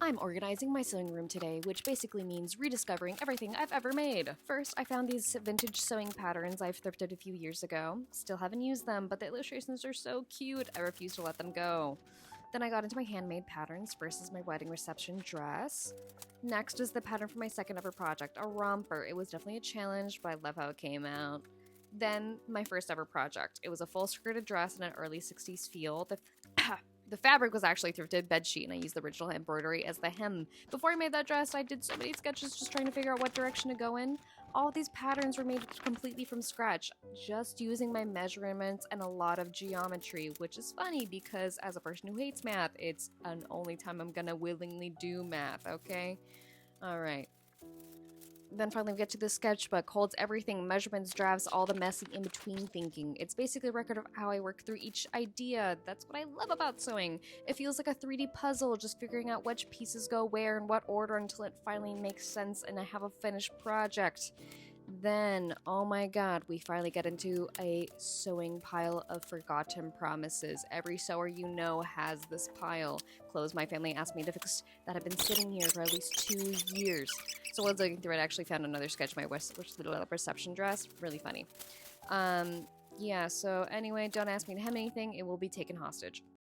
I'm organizing my sewing room today, which basically means rediscovering everything I've ever made. First, I found these vintage sewing patterns I've thrifted a few years ago. Still haven't used them, but the illustrations are so cute, I refuse to let them go. Then I got into my handmade patterns. First is my wedding reception dress. Next is the pattern for my second ever project, a romper. It was definitely a challenge, but I love how it came out. Then my first ever project. It was a full skirted dress in an early 60s feel. The fabric was actually thrifted bedsheet, and I used the original embroidery as the hem. Before I made that dress, I did so many sketches just trying to figure out what direction to go in. All of these patterns were made completely from scratch, just using my measurements and a lot of geometry, which is funny because as a person who hates math, it's an only time I'm gonna willingly do math, okay? Alright. Then finally we get to the sketchbook. Holds everything, measurements, drafts, all the messy in-between thinking. It's basically a record of how I work through each idea. That's what I love about sewing. It feels like a 3D puzzle, just figuring out which pieces go where and what order until it finally makes sense and I have a finished project. Then, oh my god, we finally get into a sewing pile of forgotten promises. Every sewer you know has this pile. Clothes my family asked me to fix that have been sitting here for at least 2 years. So while looking through it, I actually found another sketch of my little reception dress. Really funny. Yeah, so anyway, don't ask me to hem anything. It will be taken hostage.